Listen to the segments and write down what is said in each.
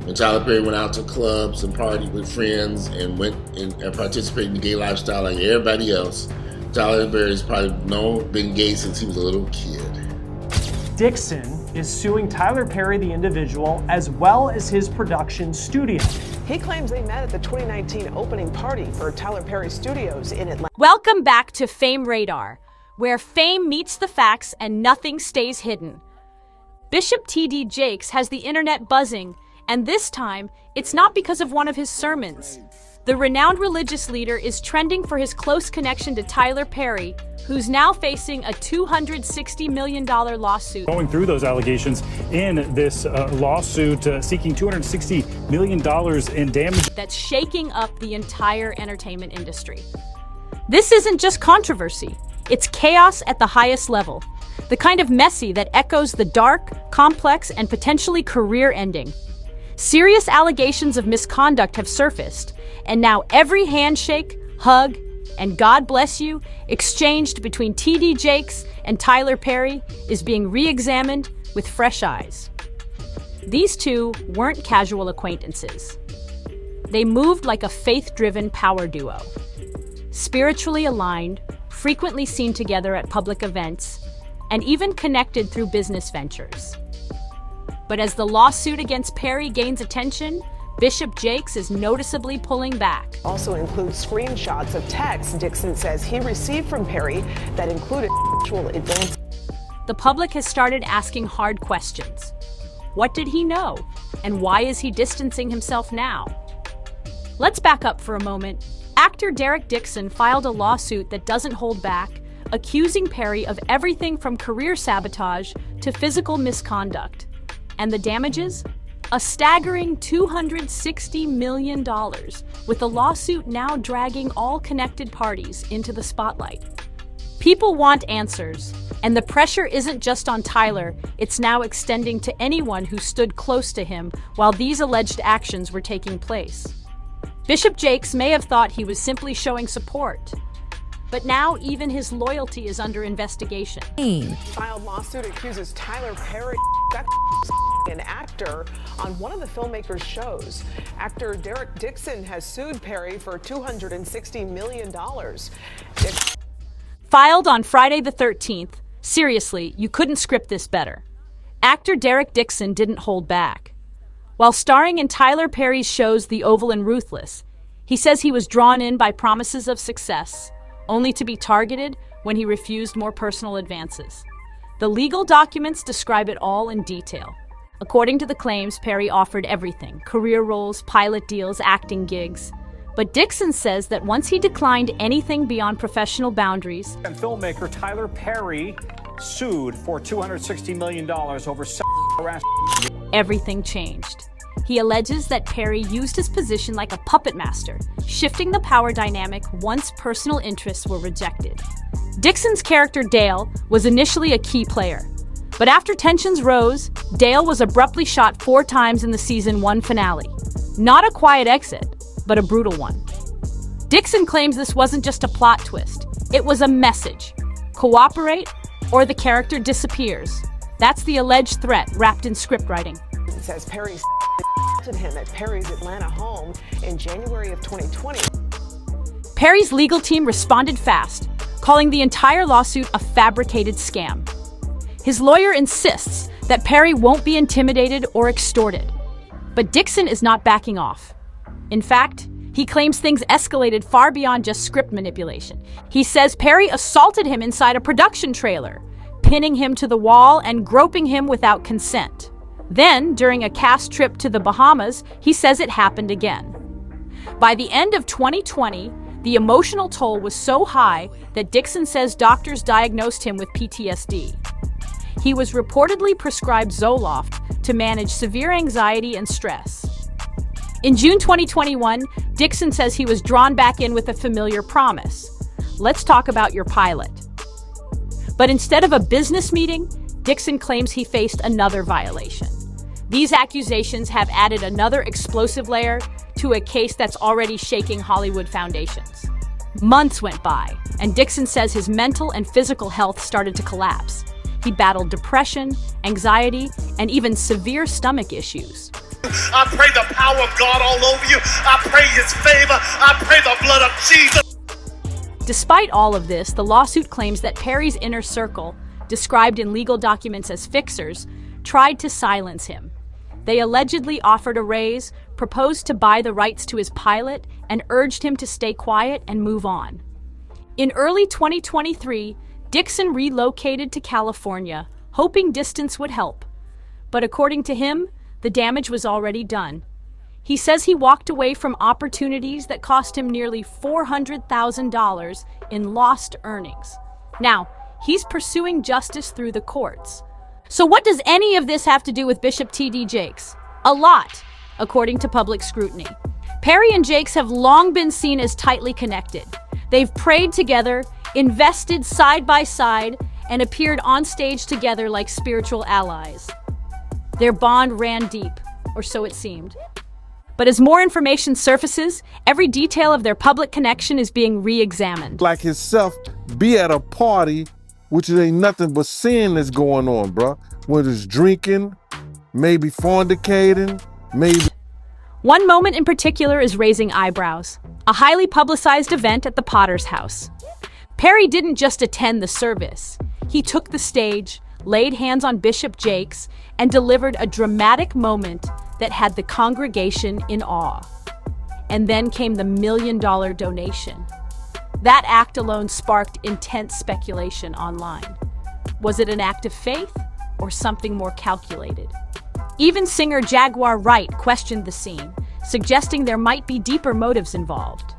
And Tyler Perry went out to clubs and partied with friends and went and participated in the gay lifestyle like everybody else. Tyler Perry's probably been gay since he was a little kid. Dixon is suing Tyler Perry, the individual, as well as his production studio. He claims they met at the 2019 opening party for Tyler Perry Studios in Atlanta. Welcome back to Fame Radar, where fame meets the facts and nothing stays hidden. Bishop T.D. Jakes has the internet buzzing, and this time, it's not because of one of his sermons. The renowned religious leader is trending for his close connection to Tyler Perry, who's now facing a $260 million lawsuit. Going through those allegations in this lawsuit seeking $260 million in damage. That's shaking up the entire entertainment industry. This isn't just controversy, it's chaos at the highest level. The kind of messy that echoes the dark, complex, and potentially career-ending. Serious allegations of misconduct have surfaced, and now every handshake, hug, and God bless you exchanged between T.D. Jakes and Tyler Perry is being re-examined with fresh eyes. These two weren't casual acquaintances. They moved like a faith-driven power duo. Spiritually aligned, frequently seen together at public events, and even connected through business ventures. But as the lawsuit against Perry gains attention, Bishop Jakes is noticeably pulling back. Also includes screenshots of texts Dixon says he received from Perry that included sexual advances. The public has started asking hard questions. What did he know? And why is he distancing himself now? Let's back up for a moment. Actor Derek Dixon filed a lawsuit that doesn't hold back, accusing Perry of everything from career sabotage to physical misconduct. And the damages? A staggering $260 million, with the lawsuit now dragging all connected parties into the spotlight. People want answers, and the pressure isn't just on Tyler, it's now extending to anyone who stood close to him while these alleged actions were taking place. Bishop Jakes may have thought he was simply showing support, but now even his loyalty is under investigation. Filed lawsuit accuses Tyler Perry an actor on one of the filmmaker's shows. Actor Derek Dixon has sued Perry for $260 million. Filed on Friday the 13th. Seriously, you couldn't script this better. Actor Derek Dixon didn't hold back. While starring in Tyler Perry's shows The Oval and Ruthless, he says he was drawn in by promises of success, only to be targeted when he refused more personal advances. The legal documents describe it all in detail. According to the claims, Perry offered everything: career roles, pilot deals, acting gigs. But Dixon says that once he declined anything beyond professional boundaries, And filmmaker Tyler Perry sued for $260 million over sexual harassment. Everything changed. He alleges that Perry used his position like a puppet master, shifting the power dynamic once personal interests were rejected. Dixon's character Dale was initially a key player, but after tensions rose, Dale was abruptly shot 4 times in the season 1 finale. Not a quiet exit, but a brutal one. Dixon claims this wasn't just a plot twist, it was a message. Cooperate, or the character disappears. That's the alleged threat wrapped in scriptwriting. It says Perry assaulted him at Perry's Atlanta home in January of 2020. Perry's legal team responded fast, calling the entire lawsuit a fabricated scam. His lawyer insists that Perry won't be intimidated or extorted. But Dixon is not backing off. In fact, he claims things escalated far beyond just script manipulation. He says Perry assaulted him inside a production trailer, pinning him to the wall and groping him without consent. Then, during a cast trip to the Bahamas, he says it happened again. By the end of 2020, the emotional toll was so high that Dixon says doctors diagnosed him with PTSD. He was reportedly prescribed Zoloft to manage severe anxiety and stress. In June 2021, Dixon says he was drawn back in with a familiar promise. Let's talk about your pilot. But instead of a business meeting, Dixon claims he faced another violation. These accusations have added another explosive layer to a case that's already shaking Hollywood foundations. Months went by, and Dixon says his mental and physical health started to collapse. He battled depression, anxiety, and even severe stomach issues. I pray the power of God all over you. I pray his favor. I pray the blood of Jesus. Despite all of this, the lawsuit claims that Perry's inner circle, described in legal documents as fixers, tried to silence him. They allegedly offered a raise, proposed to buy the rights to his pilot, and urged him to stay quiet and move on. In early 2023, Dixon relocated to California, hoping distance would help. But according to him, the damage was already done. He says he walked away from opportunities that cost him nearly $400,000 in lost earnings. Now, he's pursuing justice through the courts. So what does any of this have to do with Bishop T.D. Jakes? A lot, according to public scrutiny. Perry and Jakes have long been seen as tightly connected. They've prayed together, invested side by side, and appeared on stage together like spiritual allies. Their bond ran deep, or so it seemed. But as more information surfaces, every detail of their public connection is being re-examined. Like himself, be at a party, which ain't nothing but sin that's going on, bruh. Whether it's drinking, maybe fornicating, maybe... One moment in particular is raising eyebrows. A highly publicized event at the Potter's house. Perry didn't just attend the service. He took the stage, laid hands on Bishop Jakes, and delivered a dramatic moment that had the congregation in awe. And then came the $1 million donation. That act alone sparked intense speculation online. Was it an act of faith or something more calculated? Even singer Jaguar Wright questioned the scene, suggesting there might be deeper motives involved.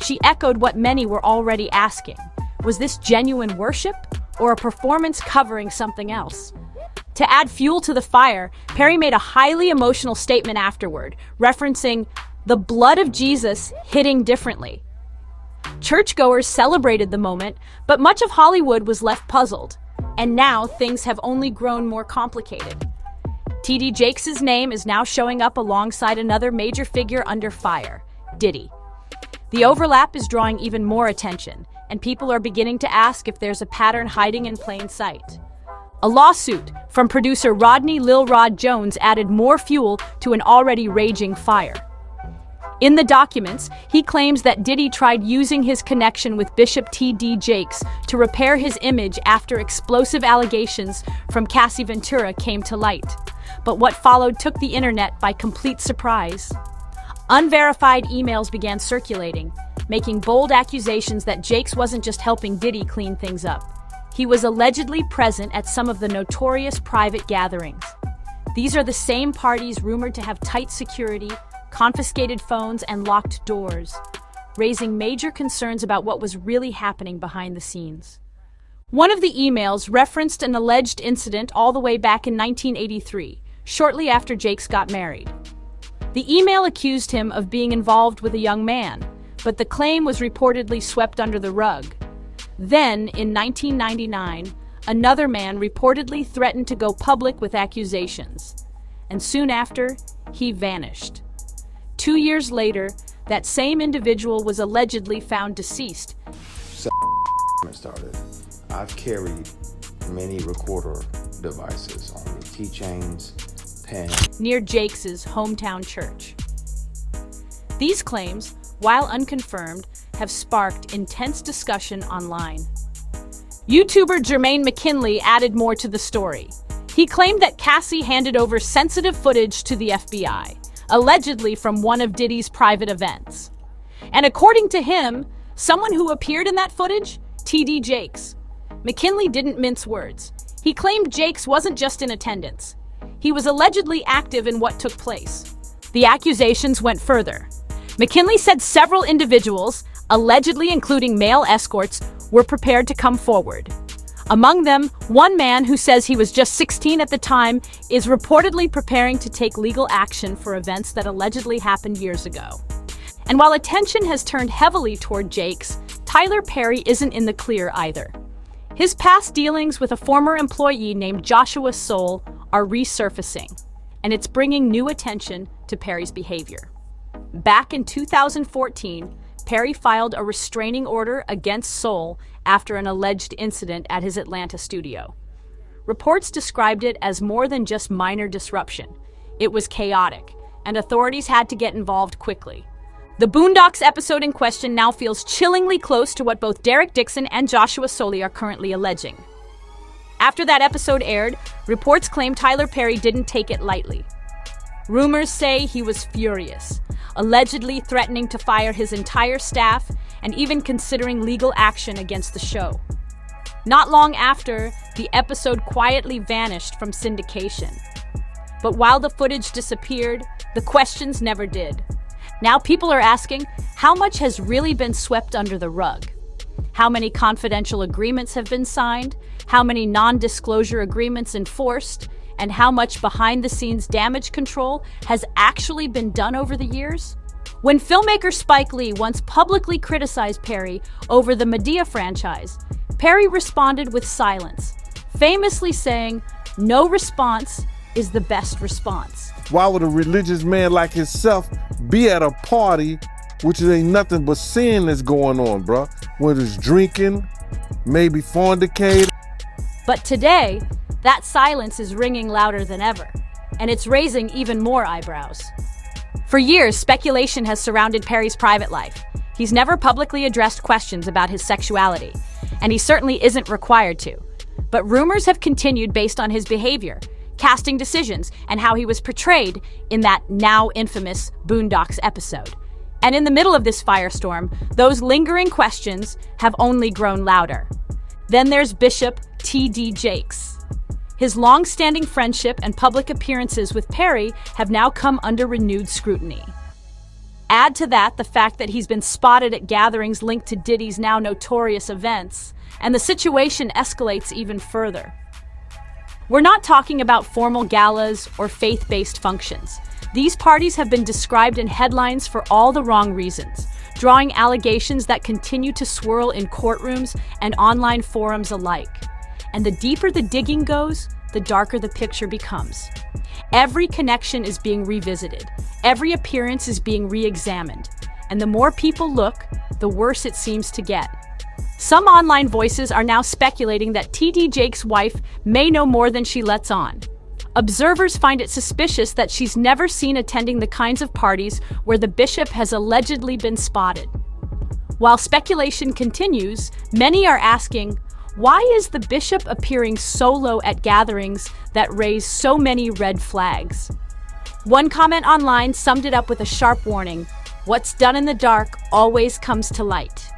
She echoed what many were already asking. Was this genuine worship or a performance covering something else? To add fuel to the fire, Perry made a highly emotional statement afterward, referencing the blood of Jesus hitting differently. Churchgoers celebrated the moment, but much of Hollywood was left puzzled, and now things have only grown more complicated. T.D. Jakes' name is now showing up alongside another major figure under fire, Diddy. The overlap is drawing even more attention, and people are beginning to ask if there's a pattern hiding in plain sight. A lawsuit from producer Rodney Lil Rod Jones added more fuel to an already raging fire. In the documents, he claims that Diddy tried using his connection with Bishop T.D. Jakes to repair his image after explosive allegations from Cassie Ventura came to light. But what followed took the internet by complete surprise. Unverified emails began circulating, making bold accusations that Jakes wasn't just helping Diddy clean things up. He was allegedly present at some of the notorious private gatherings. These are the same parties rumored to have tight security, confiscated phones, and locked doors, raising major concerns about what was really happening behind the scenes. One of the emails referenced an alleged incident all the way back in 1983, shortly after Jakes got married. The email accused him of being involved with a young man, but the claim was reportedly swept under the rug. Then, in 1999, another man reportedly threatened to go public with accusations, and soon after, he vanished. 2 years later, that same individual was allegedly found deceased. Started. I've carried many recorder devices on me, keychains, pens. Near Jakes' hometown church. These claims, while unconfirmed, have sparked intense discussion online. YouTuber Jermaine McKinley added more to the story. He claimed that Cassie handed over sensitive footage to the FBI, allegedly from one of Diddy's private events. And according to him, someone who appeared in that footage, T.D. Jakes. McKinley didn't mince words. He claimed Jakes wasn't just in attendance. He was allegedly active in what took place. The accusations went further. McKinley said several individuals, allegedly including male escorts, were prepared to come forward. Among them, one man who says he was just 16 at the time is reportedly preparing to take legal action for events that allegedly happened years ago. And while attention has turned heavily toward Jakes, Tyler Perry isn't in the clear either. His past dealings with a former employee named Joshua Soul are resurfacing, and it's bringing new attention to Perry's behavior. Back in 2014, Perry filed a restraining order against Soul after an alleged incident at his Atlanta studio. Reports described it as more than just minor disruption. It was chaotic, and authorities had to get involved quickly. The Boondocks episode in question now feels chillingly close to what both Derek Dixon and Joshua Soley are currently alleging. After that episode aired, reports claim Tyler Perry didn't take it lightly. Rumors say he was furious, allegedly threatening to fire his entire staff and even considering legal action against the show. Not long after, the episode quietly vanished from syndication. But while the footage disappeared, the questions never did. Now people are asking, how much has really been swept under the rug? How many confidential agreements have been signed? How many non-disclosure agreements enforced? And how much behind-the-scenes damage control has actually been done over the years? When filmmaker Spike Lee once publicly criticized Perry over the Medea franchise, Perry responded with silence, famously saying, "No response is the best response." Why would a religious man like himself be at a party which ain't nothing but sin that's going on, bruh? Where there's drinking, maybe fornicating. But today, that silence is ringing louder than ever, and it's raising even more eyebrows. For years, speculation has surrounded Perry's private life. He's never publicly addressed questions about his sexuality, and he certainly isn't required to. But rumors have continued based on his behavior, casting decisions, and how he was portrayed in that now infamous Boondocks episode. And in the middle of this firestorm, those lingering questions have only grown louder. Then there's Bishop T.D. Jakes. His long-standing friendship and public appearances with Perry have now come under renewed scrutiny. Add to that the fact that he's been spotted at gatherings linked to Diddy's now notorious events, and the situation escalates even further. We're not talking about formal galas or faith-based functions. These parties have been described in headlines for all the wrong reasons, drawing allegations that continue to swirl in courtrooms and online forums alike. And the deeper the digging goes, the darker the picture becomes. Every connection is being revisited. Every appearance is being re-examined. And the more people look, the worse it seems to get. Some online voices are now speculating that T.D. Jakes' wife may know more than she lets on. Observers find it suspicious that she's never seen attending the kinds of parties where the bishop has allegedly been spotted. While speculation continues, many are asking, why is the bishop appearing solo at gatherings that raise so many red flags? One comment online summed it up with a sharp warning, "What's done in the dark always comes to light."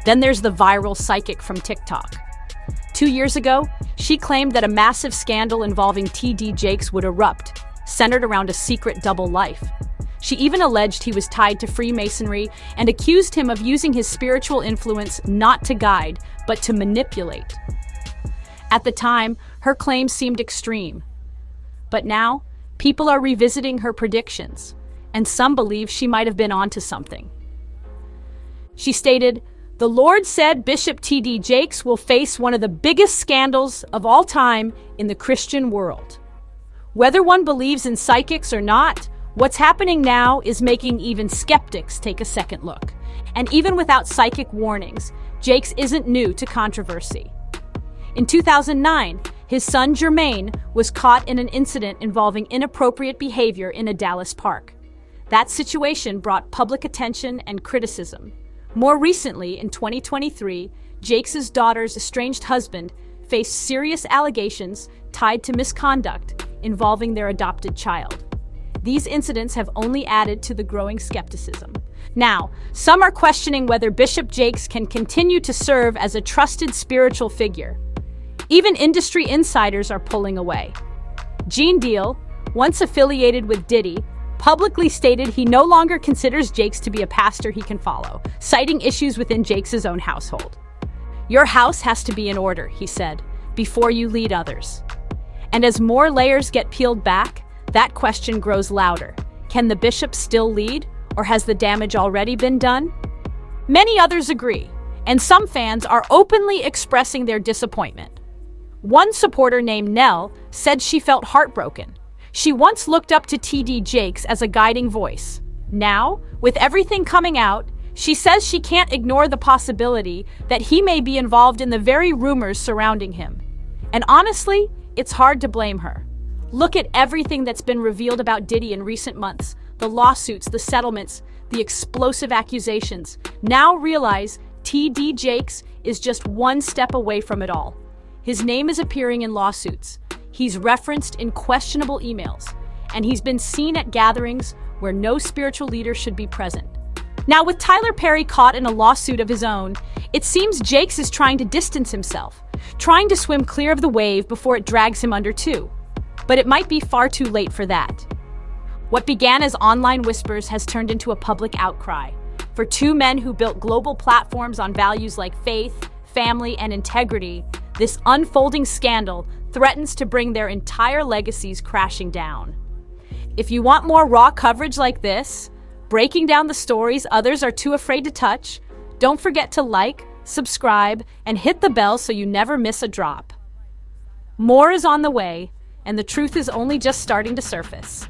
Then there's the viral psychic from TikTok. 2 years ago, she claimed that a massive scandal involving T.D. Jakes would erupt, centered around a secret double life. She even alleged he was tied to Freemasonry and accused him of using his spiritual influence not to guide, but to manipulate. At the time, her claims seemed extreme. But now, people are revisiting her predictions, and some believe she might have been onto something. She stated, "The Lord said Bishop T.D. Jakes will face one of the biggest scandals of all time in the Christian world. Whether one believes in psychics or not, what's happening now is making even skeptics take a second look. And even without psychic warnings, Jakes isn't new to controversy. In 2009, his son Jermaine was caught in an incident involving inappropriate behavior in a Dallas park. That situation brought public attention and criticism. More recently, in 2023, Jakes' daughter's estranged husband faced serious allegations tied to misconduct involving their adopted child. These incidents have only added to the growing skepticism. Now, some are questioning whether Bishop Jakes can continue to serve as a trusted spiritual figure. Even industry insiders are pulling away. Gene Deal, once affiliated with Diddy, publicly stated he no longer considers Jakes to be a pastor he can follow, citing issues within Jakes' own household. "Your house has to be in order," he said, "before you lead others." And as more layers get peeled back, that question grows louder. Can the bishop still lead, or has the damage already been done? Many others agree, and some fans are openly expressing their disappointment. One supporter named Nell said she felt heartbroken. She once looked up to T.D. Jakes as a guiding voice. Now, with everything coming out, she says she can't ignore the possibility that he may be involved in the very rumors surrounding him. And honestly, it's hard to blame her. Look at everything that's been revealed about Diddy in recent months. The lawsuits, the settlements, the explosive accusations. Now realize T.D. Jakes is just one step away from it all. His name is appearing in lawsuits. He's referenced in questionable emails, and he's been seen at gatherings where no spiritual leader should be present. Now, with Tyler Perry caught in a lawsuit of his own, it seems Jakes is trying to distance himself, trying to swim clear of the wave before it drags him under too. But it might be far too late for that. What began as online whispers has turned into a public outcry. For two men who built global platforms on values like faith, family, and integrity, this unfolding scandal threatens to bring their entire legacies crashing down. If you want more raw coverage like this, breaking down the stories others are too afraid to touch, don't forget to like, subscribe, and hit the bell so you never miss a drop. More is on the way, and the truth is only just starting to surface.